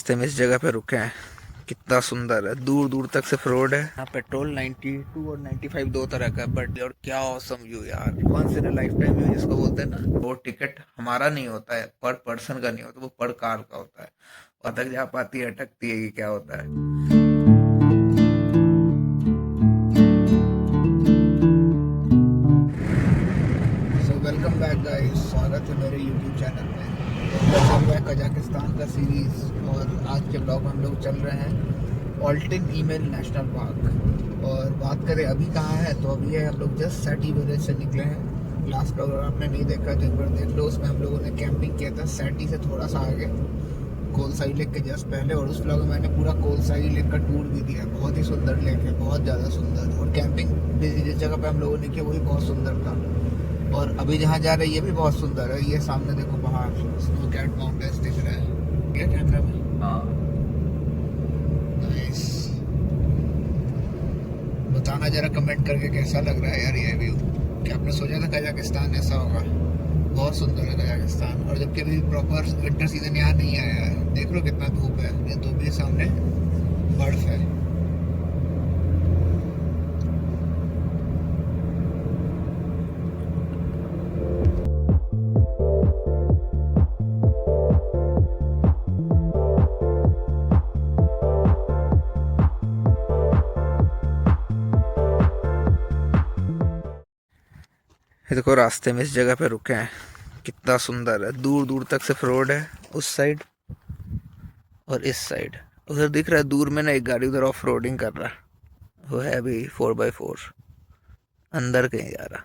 रास्ते में इस जगह पे रुके हैं। कितना सुंदर है, दूर दूर तक सिर्फ रोड है। यहाँ पेट्रोल 92 और 95 दो तरह का है, बट और क्या औसम व्यू यार, once in a lifetime view जिसको बोलते हैं ना। वो टिकट हमारा नहीं होता है, पर पर्सन का नहीं होता, वो पर कार का होता है। और तक जा पाती है, अटकती है कि क्या होता है। सो वेलकम बैक गाइस, स्वागत है मेरे यूट्यूब चैनल में। तो चल रहा है कजाकिस्तान का सीरीज, और आज के ब्लॉग में हम लोग चल रहे हैं ऑल्टिन ईमेल नेशनल पार्क। और बात करें अभी कहाँ है, तो अभी है हम लोग जस्ट सैटी विलेज से निकले हैं। लास्ट ब्लॉग अगर आपने नहीं देखा तो एक बार देख लो, उसमें हम लोगों ने कैंपिंग किया था सैटी से थोड़ा सा आगे, कोलसाई लेक के जस्ट पहले। और उस ब्लॉग में मैंने पूरा कोलसाई लेक का टूर भी दिया। बहुत ही सुंदर लेक है, बहुत ज़्यादा सुंदर। और कैंपिंग भी जिस जगह पे हम लोगों ने किया वही बहुत सुंदर था। और अभी जहाँ जा रहे हैं ये भी बहुत सुंदर है। ये सामने देखो पहाड़, स्नो कैट माउंटेन्स दिख रहे हैं क्या कैमरा में? हाँ, नाइस। बताना जरा कमेंट करके कैसा लग रहा है यार ये व्यू। क्या आपने सोचा था कजाकिस्तान ऐसा होगा? बहुत सुंदर है कजाकिस्तान। और जबकि अभी प्रॉपर विंटर सीजन यहाँ नहीं आया है। देख लो कितना धूप है, ये तो भी सामने बर्फ है। ये देखो रास्ते में इस जगह पे रुके हैं। कितना सुंदर है, दूर दूर तक सिर्फ रोड है, उस साइड और इस साइड। उधर दिख रहा है दूर में ना एक गाड़ी, उधर ऑफ रोडिंग कर रहा है। वो है अभी 4x4, अंदर कहीं जा रहा।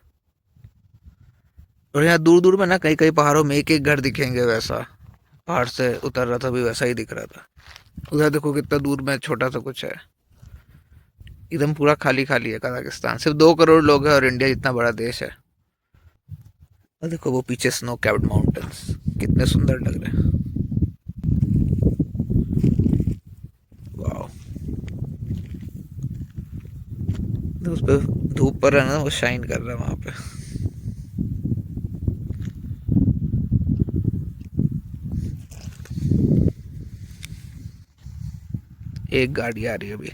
और यहाँ दूर दूर में ना कई कई पहाड़ों में एक एक घर दिखेंगे, वैसा पहाड़ से उतर रहा था भी वैसा ही दिख रहा था। उधर देखो कितना दूर में छोटा सा कुछ है। एकदम पूरा खाली खाली है कजाकिस्तान। सिर्फ 2 करोड़ लोग हैं और इंडिया जितना बड़ा देश है। और देखो वो पीछे स्नो कैप्ड माउंटेन्स कितने सुंदर लग रहे हैं। वाह, उस पर धूप पर है ना, वो शाइन कर रहा है वहां पे। एक गाड़ी आ रही है अभी।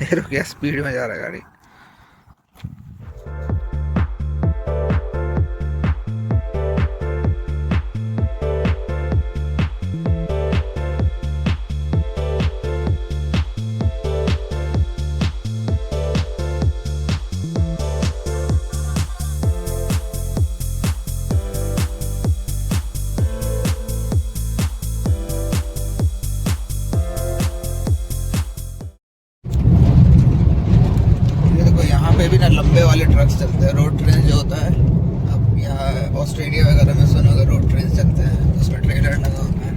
देखो क्या स्पीड में जा रहा है गाड़ी। ये देखो यहाँ पे भी ना लंबे वाले ट्रक्स चलते हैं, रोड ट्रेन जो होता है। अब यहाँ ऑस्ट्रेलिया वगैरह में सुनोगे रोड ट्रेन चलते हैं, उसमें ट्रेलर लगा होता है।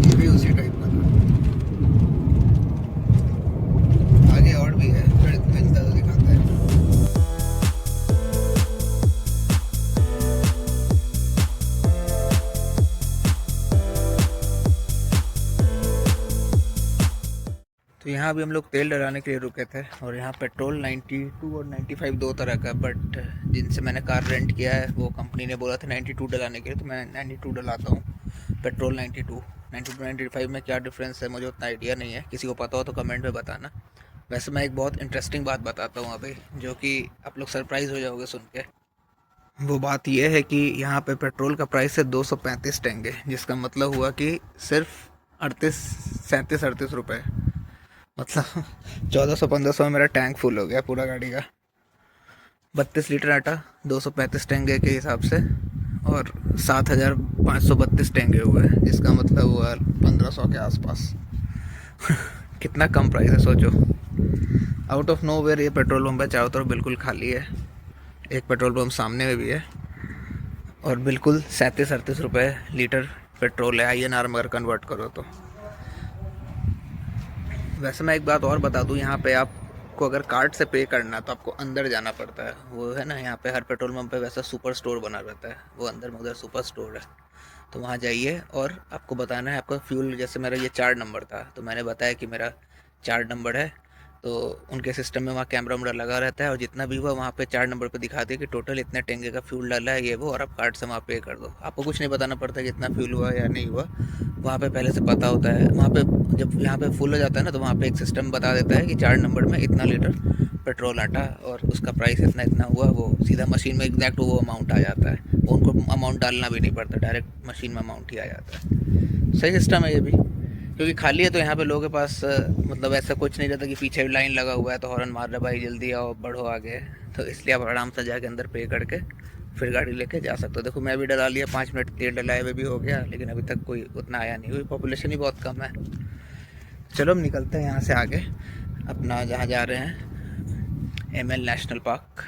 ये भी उसी टाइप का था। आगे और भी है, फिर मिलता तो दिखाते हैं। तो यहाँ भी हम लोग तेल डलाने के लिए रुके थे। और यहाँ पेट्रोल 92 और 95 दो तरह का, बट जिनसे मैंने कार रेंट किया है वो कंपनी ने बोला था 92 डलाने के लिए, तो मैं 92 डलाता हूँ। पेट्रोल 92 95 में क्या डिफरेंस है मुझे उतना आइडिया नहीं है, किसी को पता हो तो कमेंट में बताना। वैसे मैं एक बहुत इंटरेस्टिंग बात बताता हूँ अभी, जो कि आप लोग सरप्राइज़ हो जाओगे सुन के। वो बात यह है कि यहाँ पे पेट्रोल का प्राइस है 235 टेंगे, जिसका मतलब हुआ कि सिर्फ 38 37 38 रुपये। मतलब 1400 1500 में मेरा टैंक फुल हो गया पूरा गाड़ी का। 32 लीटर आटा 235 टेंगे के हिसाब से, और 7532 टेंगे हुए, जिसका मतलब हुआ 1500 के आसपास। कितना कम प्राइस है सोचो। आउट ऑफ नो वेयर ये पेट्रोल पंप है, चारों तरफ बिल्कुल खाली है। एक पेट्रोल पंप सामने में भी है, और बिल्कुल 37 38 रुपये लीटर पेट्रोल है, INR में अगर कन्वर्ट करो तो। वैसे मैं एक बात और बता दूं, यहाँ पे आपको अगर कार्ड से पे करना है तो आपको अंदर जाना पड़ता है। वो है ना, यहाँ पे हर पेट्रोल पंप पे वैसा सुपर स्टोर बना रहता है, वो अंदर में उधर सुपर स्टोर है। तो वहाँ जाइए और आपको बताना है आपका फ्यूल। जैसे मेरा ये 4 नंबर था, तो मैंने बताया कि मेरा 4 नंबर है, तो उनके सिस्टम में वहाँ कैमरा वैमरा लगा रहता है, और जितना भी हुआ वहाँ पे 4 नंबर पे दिखा दिया कि टोटल इतने टैंके का फ्यूल डाला है ये वो, और आप कार्ड से वहाँ पे कर दो। आपको कुछ नहीं बताना पड़ता कि इतना फ्यूल हुआ या नहीं हुआ, वहाँ पे पहले से पता होता है। वहाँ पे जब यहाँ पे फुल हो जाता है ना, तो वहाँ पे एक सिस्टम बता देता है कि 4 नंबर में इतना लीटर पेट्रोल आटा और उसका प्राइस इतना इतना हुआ। वो सीधा मशीन में एग्जैक्ट वो अमाउंट आ जाता है, वो उनको अमाउंट डालना भी नहीं पड़ता, डायरेक्ट मशीन में अमाउंट ही आ जाता है। सही सिस्टम है ये भी, क्योंकि खाली है तो यहाँ पे लोगों के पास मतलब ऐसा कुछ नहीं रहता कि पीछे भी लाइन लगा हुआ है तो हॉर्न मार रहा भाई जल्दी आओ बढ़ो आगे। तो इसलिए आप आराम से जाके अंदर पे करके फिर गाड़ी लेके जा सकते हो। देखो मैं भी डला लिया, 5 मिनट तेल डलाए हुए भी हो गया, लेकिन अभी तक कोई उतना आया नहीं, हुई पॉपुलेशन ही बहुत कम है। चलो अब निकलते हैं यहाँ से आगे, अपना जहाँ जा रहे हैं एम एल नेशनल पार्क,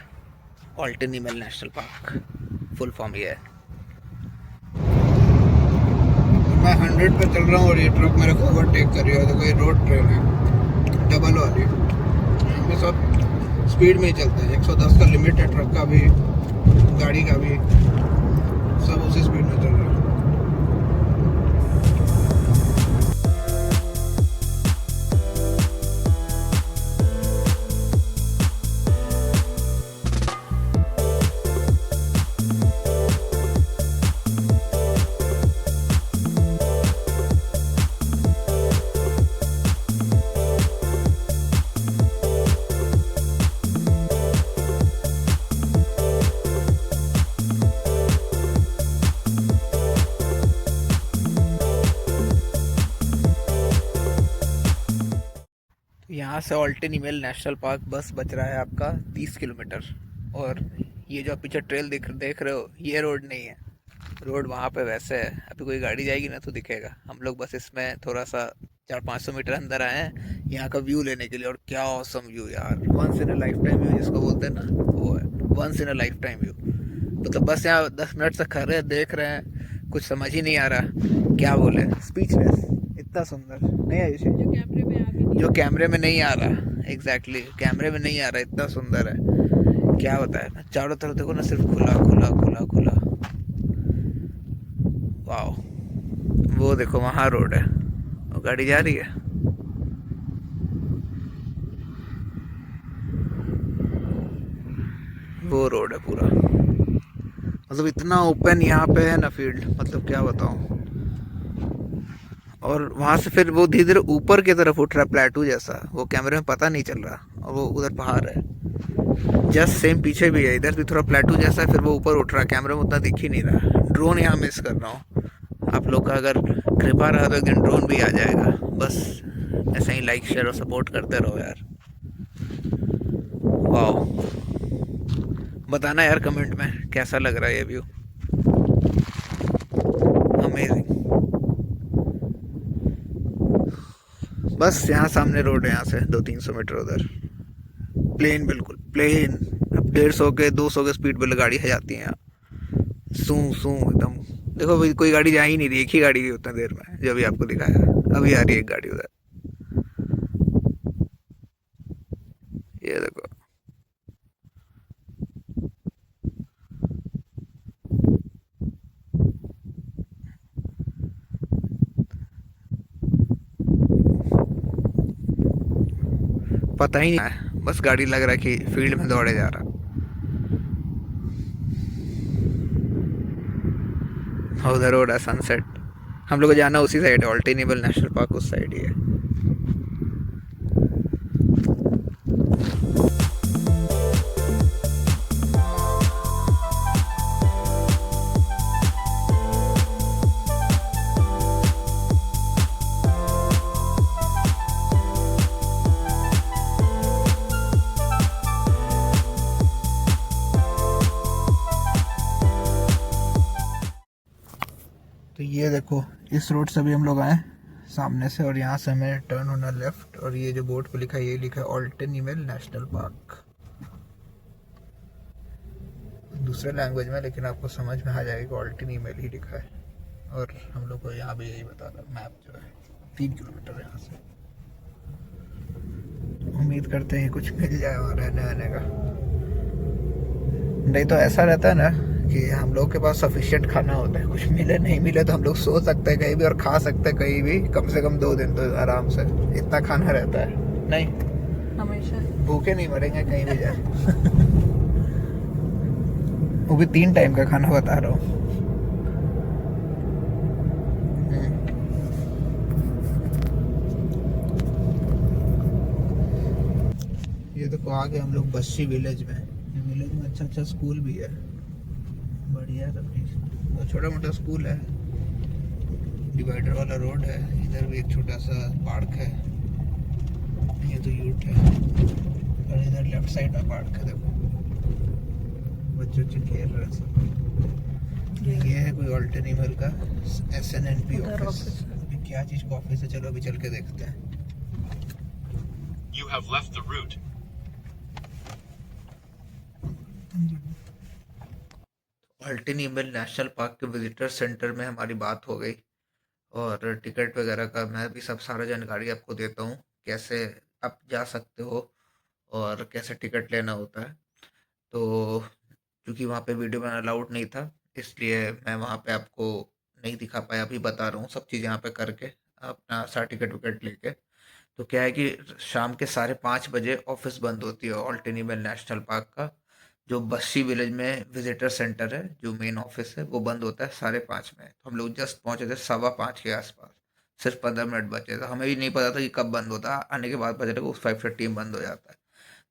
ऑल्टन M L national park, full form ये है। मैं 100 पे चल रहा हूँ और ये ट्रक मेरे को ओवरटेक कर रही है। देखो ये रोड ट्रेन है, डबल वाली। यहाँ पे सब स्पीड में ही चलते हैं, 110 का लिमिट है ट्रक का भी, गाड़ी का भी, सब उसी स्पीड में चल रहा है। यहाँ से ऑल्टन ईमेल नेशनल पार्क बस बच रहा है आपका 30 किलोमीटर। और ये जो आप पीछे ट्रेल देख रहे हो, ये रोड नहीं है, रोड वहाँ पे वैसे है। अभी कोई गाड़ी जाएगी ना तो दिखेगा। हम लोग बस इसमें थोड़ा सा 400-500 मीटर अंदर आए हैं यहाँ का व्यू लेने के लिए, और क्या औसम व्यू यार, once in a lifetime view जिसको बोलते हैं ना, वो है once in a lifetime view. तो बस यहाँ 10 मिनट से खड़े हैं, देख रहे हैं, कुछ समझ ही नहीं आ रहा क्या बोले, स्पीचलेस। इतना सुंदर नहीं है इसे, जो कैमरे में नहीं आ रहा, एग्जैक्टली कैमरे में नहीं आ रहा, इतना सुंदर है क्या बताए ना। चारों तरफ देखो ना, सिर्फ खुला खुला खुला खुला। वाह, वो देखो वहाँ रोड है, वो गाड़ी जा रही है, वो रोड है पूरा। मतलब इतना ओपन यहाँ पे है ना फील्ड, मतलब क्या बताऊँ। और वहां से फिर वो धीरे धीरे ऊपर की तरफ उठ रहा है, प्लेटू जैसा, वो कैमरे में पता नहीं चल रहा, और वो उधर पहाड़ है जस्ट सेम, पीछे भी है, इधर भी थोड़ा प्लेटू जैसा है, फिर वो ऊपर उठ रहा है, कैमरे में उतना दिख ही नहीं रहा। ड्रोन यहाँ मिस कर रहा हूँ। आप लोग का अगर कृपा रहा तो एक दिन ड्रोन भी आ जाएगा। बस ऐसे ही लाइक शेयर और सपोर्ट करते रहो यार। वाह, बताना यार कमेंट में कैसा लग रहा है ये व्यू, अमेजिंग। बस यहाँ सामने रोड है, यहाँ से 200-300 मीटर उधर प्लेन, बिल्कुल प्लेन। अब 150 के 200 के स्पीड पे गाड़ी है जाती है यहाँ, सू सू एकदम। देखो भाई कोई गाड़ी जा ही नहीं रही, एक ही गाड़ी गई उतनी देर में, जो अभी आपको दिखाया, अभी आ रही है एक गाड़ी उधर, ये देखो। पता ही नहीं है, बस गाड़ी लग रहा है कि फील्ड में दौड़े जा रहा। उधर रोड है सनसेट, हम लोग को जाना उसी साइड है, ऑल्टेनिबल नेशनल पार्क उस साइड ही है। तो ये देखो, इस रोड से भी हम लोग आए सामने से, और यहाँ से हमें टर्न होना लेफ्ट, और ये जो बोर्ड पे लिखा है, ये लिखा है ऑल्टन ईमेल नेशनल पार्क, दूसरे लैंग्वेज में, लेकिन आपको समझ में आ जाएगा ऑल्टन ईमेल ही लिखा है। और हम लोग को यहाँ भी यही बता रहा मैप जो है, 3 किलोमीटर यहाँ से। उम्मीद करते हैं कुछ मिल जाए वहाँ रहने वहने का, नहीं तो ऐसा रहता है ना कि हम लोग के पास सफिशिएंट खाना होता है, कुछ मिले नहीं मिले तो हम लोग सो सकते हैं कहीं भी और खा सकते हैं कहीं भी, कम से कम 2 दिन तो आराम से, इतना खाना रहता है नहीं। हमेशा। भूखे नहीं मरेंगे कहीं भी जाए। वो भी 3 टाइम का खाना बता रहा हूँ। ये देखो आ गए हम लोग बस्सी विलेज में। ये विलेज में अच्छा अच्छा स्कूल भी है, बढ़िया सब। वो छोटा मोटा स्कूल है, डिवाइडर वाला रोड है, इधर भी एक छोटा सा पार्क है, ये तो यूट है, और इधर लेफ्ट साइड में पार्क है। देखो बच्चे बच्चे खेल रहे हैं सब। ये है कोई ऑल्टन ईमेल का SNNP उधर ऑफिस। ऑफिस है। अभी क्या चीज का ऑफिस है, चलो अभी चल के देखते हैं। You have left the route. Altyn Emel national park के विजिटर सेंटर में हमारी बात हो गई और टिकट वगैरह का मैं भी सब सारा जानकारी आपको देता हूँ, कैसे आप जा सकते हो और कैसे टिकट लेना होता है। तो क्योंकि वहाँ पे वीडियो बनाना अलाउड नहीं था, इसलिए मैं वहाँ पे आपको नहीं दिखा पाया, अभी बता रहा हूँ सब चीज़ यहाँ पे करके अपना सारा टिकट विकट लेके। तो क्या है कि शाम के 5:30 बजे ऑफिस बंद होती है ऑल्टिन ईमेल नेशनल पार्क का। जो बस्सी विलेज में विजिटर सेंटर है, जो मेन ऑफिस है, वो बंद होता है 5:30 में। तो हम लोग जस्ट पहुंचे थे 5:15 के आसपास, सिर्फ 15 मिनट बचे थे। हमें भी नहीं पता था कि कब बंद होता है, आने के बाद पता चला 5:30 में बंद हो जाता है।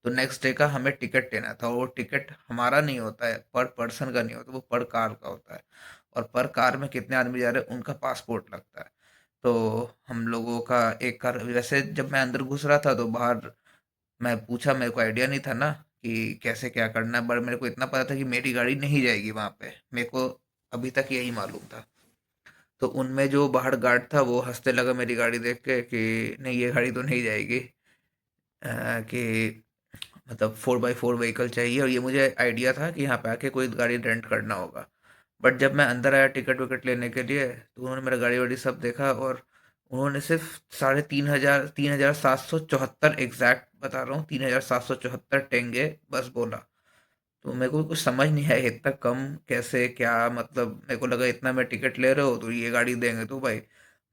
तो नेक्स्ट डे का हमें टिकट लेना था, और वो टिकट हमारा नहीं होता है, पर पर्सन का नहीं होता, वो पर कार का होता है। और पर कार में कितने आदमी जा रहे हैं उनका पासपोर्ट लगता है। तो हम लोगों का एक कार, वैसे जब मैं अंदर घुस रहा था तो बाहर मैं पूछा, मेरे को आइडिया नहीं था ना कि कैसे क्या करना है, बट मेरे को इतना पता था कि मेरी गाड़ी नहीं जाएगी वहाँ पे, मेरे को अभी तक यही मालूम था। तो उनमें जो बाहर गार्ड था वो हंसने लगा मेरी गाड़ी देख के कि नहीं ये गाड़ी तो नहीं जाएगी, कि मतलब 4x4 व्हीकल चाहिए, और ये मुझे आइडिया था कि यहाँ पे आके कोई गाड़ी रेंट करना होगा। बट जब मैं अंदर आया टिकट विकट लेने के लिए, तो उन्होंने मेरा गाड़ी वाड़ी सब देखा, और उन्होंने सिर्फ 3,500 3,774 एग्जैक्ट बता रहा हूँ, 3,774 टेंगे बस बोला। तो मेरे को कुछ समझ नहीं आया इतना कम कैसे, क्या मतलब। मेरे को लगा इतना मैं टिकट ले रहे हो तो ये गाड़ी देंगे, तो भाई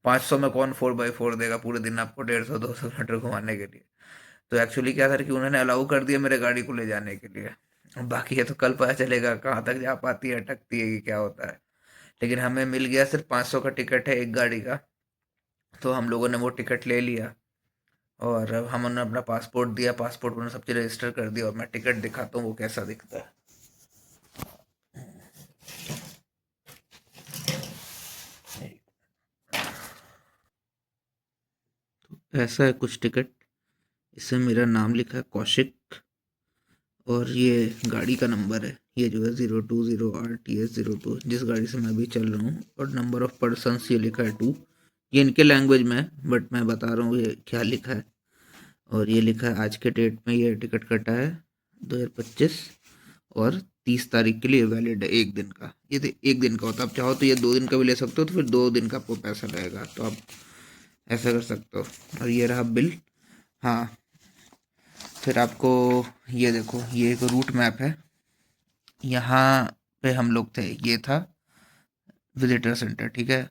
500 में कौन 4x4 देगा पूरे दिन आपको 150-200 मीटर घुमाने के लिए। तो एक्चुअली क्या था कि उन्होंने अलाउ कर दिया मेरे गाड़ी को ले जाने के लिए। अब बाकी ये तो कल पता चलेगा कहाँ तक जा पाती है, अटकती है कि क्या होता है। लेकिन हमें मिल गया, सिर्फ 500 का टिकट है एक गाड़ी का। तो हम लोगों ने वो टिकट ले लिया, और अब हम उन्होंने अपना पासपोर्ट दिया, पासपोर्ट में सब चीज़ रजिस्टर कर दिया, और मैं टिकट दिखाता हूँ वो कैसा दिखता है। ऐसा है कुछ टिकट, इसमें मेरा नाम लिखा है कौशिक, और ये गाड़ी का नंबर है, ये जो है 020 RTS 02, जिस गाड़ी से मैं अभी चल रहा हूँ। और नंबर ऑफ पर्सन्स ये लिखा है 2, ये इनके लैंग्वेज में है, बट मैं बता रहा हूँ ये क्या लिखा है। और ये लिखा है आज के डेट में ये टिकट कटा है 2025, और 30 तारीख के लिए वैलिड है, एक दिन का। ये तो एक दिन का होता है, आप चाहो तो ये 2 दिन का भी ले सकते हो, तो फिर 2 दिन का आपको पैसा लगेगा, तो आप ऐसा कर सकते हो। और ये रहा बिल। हाँ, फिर आपको ये देखो, ये एक रूट मैप है, यहाँ पे हम लोग थे, ये था विजिटर सेंटर, ठीक है।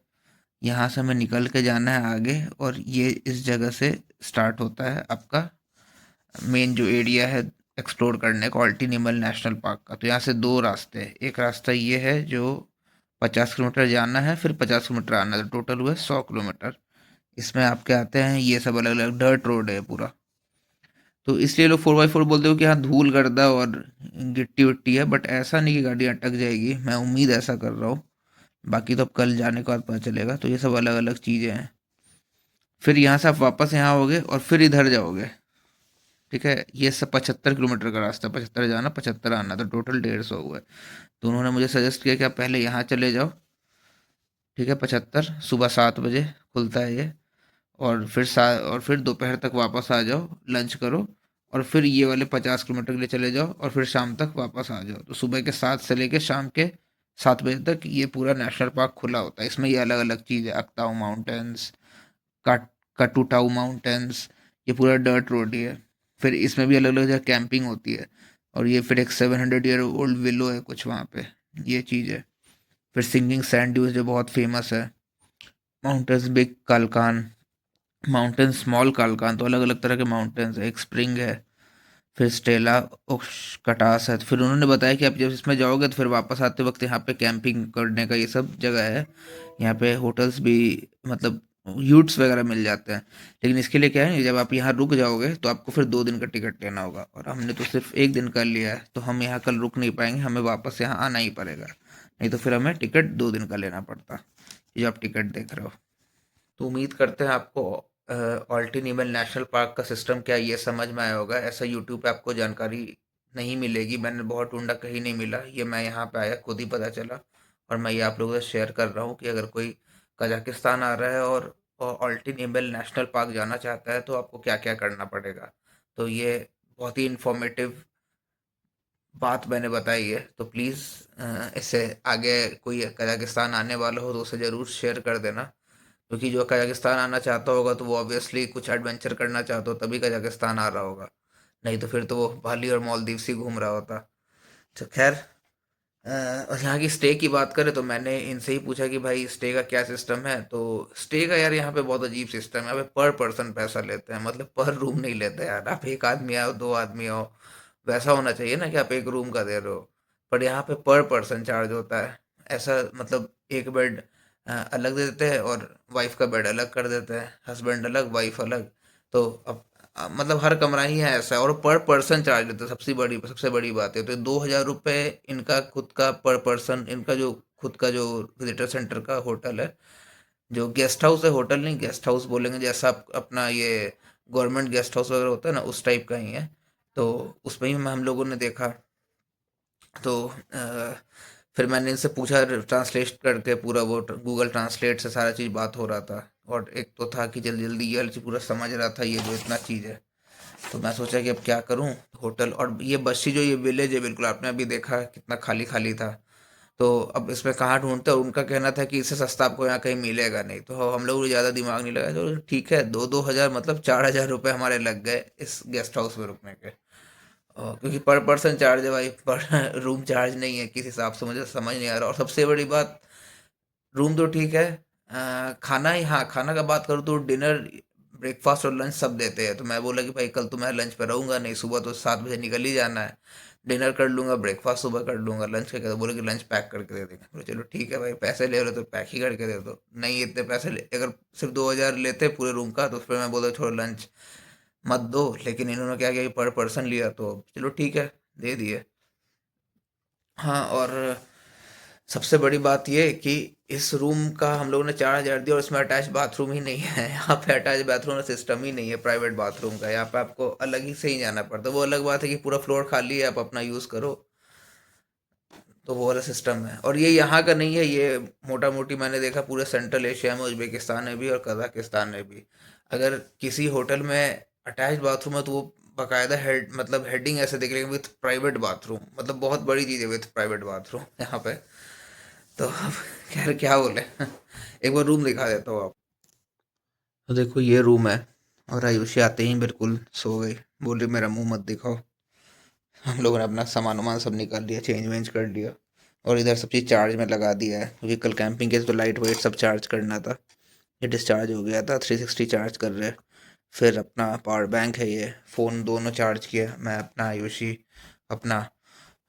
यहाँ से हमें निकल के जाना है आगे, और ये इस जगह से स्टार्ट होता है आपका मेन जो एरिया है एक्सप्लोर करने का, ऑल्टिन ईमेल नेशनल पार्क का। तो यहाँ से 2 रास्ते हैं, एक रास्ता ये है जो 50 किलोमीटर जाना है, फिर 50 किलोमीटर आना है, तो टोटल हुआ 100 किलोमीटर। इसमें आपके आते हैं ये सब अलग अलग, डर्ट रोड है पूरा। तो इसलिए लोग 4x4 बोलते हो कि हाँ धूल गर्दा और गिट्टी विट्टी है, बट ऐसा नहीं कि गाड़ी अटक जाएगी, मैं उम्मीद ऐसा कर रहा हूँ। बाकी तो अब कल जाने के बाद पता चलेगा। तो ये सब अलग अलग चीज़ें हैं। फिर यहाँ से आप वापस यहाँ आओगे और फिर इधर जाओगे, ठीक है। ये सब 75 किलोमीटर का रास्ता, 75 जाना 75 आना, तो टोटल 150 हुआ है। तो उन्होंने मुझे सजेस्ट किया कि आप पहले यहाँ चले जाओ, ठीक है। 75 सुबह 7 बजे खुलता है ये, और फिर दोपहर तक वापस आ जाओ, लंच करो, और फिर ये वाले 50 किलोमीटर के लिए चले जाओ, और फिर शाम तक वापस आ जाओ। तो सुबह के 7 से लेके शाम के 7 बजे तक ये पूरा नेशनल पार्क खुला होता है। इसमें ये अलग अलग चीज़ है, अक्ताऊ माउंटेन्स, काटूटाऊ माउंटेन्स, ये पूरा डर्ट रोड ही है। फिर इसमें भी अलग अलग जगह कैंपिंग होती है, और ये फिर एक 700 ईयर ओल्ड विलो है कुछ वहाँ पे, ये चीज़ है। फिर सिंगिंग सैंड ड्यूज जो बहुत फेमस है, माउंटेन्स बिग कालकान, माउंटेन स्मॉल कालकान, तो अलग अलग तरह के माउंटेन्स है, एक स्प्रिंग है, फिर स्टेला कटास है। तो फिर उन्होंने बताया कि आप जब इसमें जाओगे तो फिर वापस आते वक्त यहाँ पे कैंपिंग करने का ये सब जगह है। यहाँ पे होटल्स भी, मतलब यूट्स वगैरह मिल जाते हैं। लेकिन इसके लिए क्या है, जब आप यहाँ रुक जाओगे तो आपको फिर 2 दिन का टिकट लेना होगा, और हमने तो सिर्फ 1 दिन का लिया है, तो हम यहाँ कल रुक नहीं पाएंगे, हमें वापस यहाँ आना ही पड़ेगा। नहीं तो फिर हमें टिकट 2 दिन का लेना पड़ता, ये जो आप टिकट देख रहे हो। तो उम्मीद करते हैं आपको ऑल्टिन ईमेल नेशनल पार्क का सिस्टम क्या है ये समझ में आया होगा। ऐसा यूट्यूब पे आपको जानकारी नहीं मिलेगी, मैंने बहुत ढूंढा कहीं नहीं मिला, ये मैं यहाँ पे आया खुद ही पता चला, और मैं ये आप लोगों से शेयर कर रहा हूँ कि अगर कोई कजाकिस्तान आ रहा है और ऑल्टिन ईमेल नेशनल पार्क जाना चाहता है तो आपको क्या क्या करना पड़ेगा। तो ये बहुत ही इंफॉर्मेटिव बात मैंने बताई है, तो प्लीज़ इससे आगे कोई कजाकिस्तान आने वाला हो तो उसे ज़रूर शेयर कर देना, क्योंकि जो कजाकिस्तान आना चाहता होगा तो वो ऑब्वियसली कुछ एडवेंचर करना चाहता हो तभी कजाकिस्तान आ रहा होगा, नहीं तो फिर तो वो बाली और मालदीव से घूम रहा होता। तो खैर, और यहाँ की स्टे की बात करें तो मैंने इनसे ही पूछा कि भाई स्टे का क्या सिस्टम है। तो स्टे का यार यहाँ पे बहुत अजीब सिस्टम है, यहाँ पे पर पर्सन पैसा लेते हैं, मतलब पर रूम नहीं लेते यार। आप एक आदमी आओ, 2 आदमी आओ, वैसा होना चाहिए ना कि आप एक रूम का दे रहे हो, पर यहाँ पे पर पर्सन चार्ज होता है। ऐसा मतलब एक बेड अलग दे देते हैं और वाइफ का बेड अलग कर देते हैं, हस्बैंड अलग वाइफ अलग। तो अब मतलब हर कमरा ही है ऐसा, और पर पर्सन चार्ज लेते हैं, सबसे बड़ी बात है। तो 2,000 रुपये इनका खुद का पर पर्सन, इनका जो खुद का जो विजिटर सेंटर का होटल है, जो गेस्ट हाउस है, होटल नहीं गेस्ट हाउस बोलेंगे, जैसा अपना ये गवर्नमेंट गेस्ट हाउस वगैरह होता है ना, उस टाइप का ही है। तो उसमें ही हम लोगों ने देखा। तो फिर मैंने इनसे पूछा ट्रांसलेट करके, पूरा वो गूगल ट्रांसलेट से सारा चीज़ बात हो रहा था, और एक तो था कि जल्दी जल्दी ये वाली चीज़ पूरा समझ रहा था, ये जो इतना चीज़ है। तो मैं सोचा कि अब क्या करूं, होटल और ये बस्सी जो ये विलेज है, बिल्कुल आपने अभी देखा कितना खाली खाली था। तो अब इसमें कहाँ ढूंढते, और उनका कहना था कि इससे सस्ता आपको यहाँ कहीं मिलेगा नहीं। तो हम लोग को ज़्यादा दिमाग नहीं लगा, तो ठीक है, 2-2 हज़ार मतलब 4,000 रुपये हमारे लग गए इस गेस्ट हाउस में रुकने के। क्योंकि पर पर्सन चार्ज है भाई, पर रूम चार्ज नहीं है किस हिसाब से, मुझे समझ नहीं आ रहा। और सबसे बड़ी बात, रूम तो ठीक है, खाना ही, हाँ खाना का बात करूँ तो डिनर ब्रेकफास्ट और लंच सब देते हैं। तो मैं बोला कि भाई कल तो मैं लंच पे रहूंगा नहीं, सुबह तो 7 बजे निकल ही जाना है, डिनर कर लूंगा, ब्रेकफास्ट सुबह कर लूंगा, लंच का क्या। तो बोले कि लंच पैक करके दे देंगे। बोले चलो ठीक है भाई, पैसे ले रहे हो तो पैक ही करके दे दो। नहीं इतने पैसे अगर सिर्फ 2,000 लेते पूरे रूम का तो फिर मैं बोला छोड़ो लंच मत दो, लेकिन इन्होंने क्या किया कि पर पर्सन लिया, तो चलो ठीक है, दे दिए। हाँ, और सबसे बड़ी बात ये कि इस रूम का हम लोगों ने 4,000 दिया और इसमें अटैच बाथरूम ही नहीं है। यहाँ पे अटैच बाथरूम का सिस्टम ही नहीं है, प्राइवेट बाथरूम का। यहाँ पे आपको अलग ही से ही जाना पड़ता है। वो अलग बात है कि पूरा फ्लोर खाली है, आप अपना यूज़ करो, तो वो वाला सिस्टम है। और ये यहाँ का नहीं है, ये मोटा मोटी मैंने देखा पूरे सेंट्रल एशिया में, उज्बेकिस्तान में भी और कजाकिस्तान में भी, अगर किसी होटल में अटैच बाथरूम है तो वो बाकायदा हेड, मतलब हेडिंग ऐसे देख लेंगे विथ प्राइवेट बाथरूम, मतलब बहुत बड़ी चीज़ है विथ प्राइवेट बाथरूम यहाँ पे। तो अब खैर क्या बोले। एक बार रूम दिखा देता हूँ आप। तो देखो ये रूम है, और आयुषी आते ही बिल्कुल सो गई, बोल रही मेरा मुंह मत दिखाओ। हम लोगों ने अपना सामान वामान सब निकाल लिया, चेंज वेंज कर लिया, और इधर सब चीज़ चार्ज में लगा दिया है, क्योंकि कल कैंपिंग के तो लाइट वेट सब चार्ज करना था। ये डिस्चार्ज हो गया था, 360 चार्ज कर रहे हैं। फिर अपना पावर बैंक है, ये फ़ोन दोनों चार्ज किया मैं अपना, आयुषी अपना,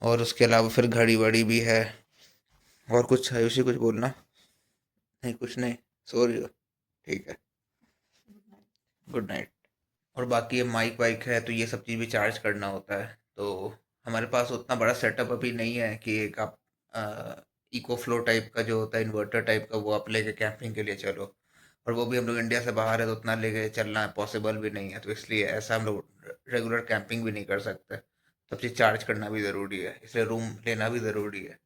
और उसके अलावा फिर घड़ी वड़ी भी है। और कुछ आयुषी कुछ बोलना? नहीं कुछ नहीं, सो रही हो? ठीक है, गुड नाइट। और बाकी ये माइक वाइक है तो ये सब चीज़ भी चार्ज करना होता है। तो हमारे पास उतना बड़ा सेटअप अभी नहीं है कि एक आप इको फ्लो टाइप का जो होता है, इन्वर्टर टाइप का, वो आप लेके कैंपिंग के लिए चलो। और वो भी हम लोग इंडिया से बाहर है तो उतना लेके चलना पॉसिबल भी नहीं है, तो इसलिए ऐसा हम लोग रेगुलर कैंपिंग भी नहीं कर सकते। सब चीज़ चार्ज करना भी ज़रूरी है, इसलिए रूम लेना भी ज़रूरी है,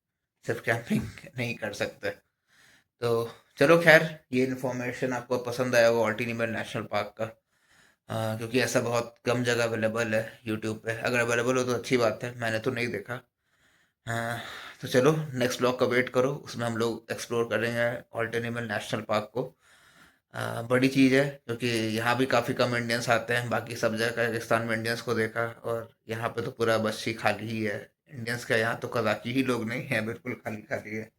सिर्फ कैंपिंग नहीं कर सकते। तो चलो खैर, ये इन्फॉर्मेशन आपको पसंद आया होगा ऑल्टीनिमल नेशनल पार्क का। क्योंकि ऐसा बहुत कम जगह अवेलेबल है यूट्यूब पे, अगर अवेलेबल हो तो अच्छी बात है, मैंने तो नहीं देखा। हाँ, तो चलो नेक्स्ट ब्लॉग का वेट करो, उसमें हम लोग एक्सप्लोर करेंगे ऑल्टीनिमल नेशनल पार्क को। बड़ी चीज़ है क्योंकि यहाँ भी काफ़ी कम इंडियंस आते हैं, बाकी सब जगह कजाकिस्तान में इंडियंस को देखा, और यहाँ पे तो पूरा बस्ती खाली ही है इंडियंस का, यहाँ तो कजाकी ही लोग नहीं है, बिल्कुल खाली खाली है।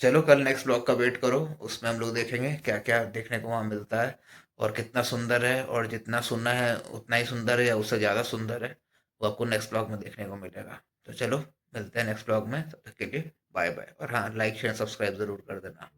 चलो कल नेक्स्ट ब्लॉग का वेट करो, उसमें हम लोग देखेंगे क्या क्या देखने को वहाँ मिलता है, और कितना सुंदर है, और जितना सुना है उतना ही सुंदर है या उससे ज़्यादा सुंदर है, वो आपको नेक्स्ट ब्लॉग में देखने को मिलेगा। तो चलो मिलते हैं नेक्स्ट ब्लॉग में, तब तक के लिए बाय बाय। और हाँ, लाइक शेयर सब्सक्राइब ज़रूर कर देना।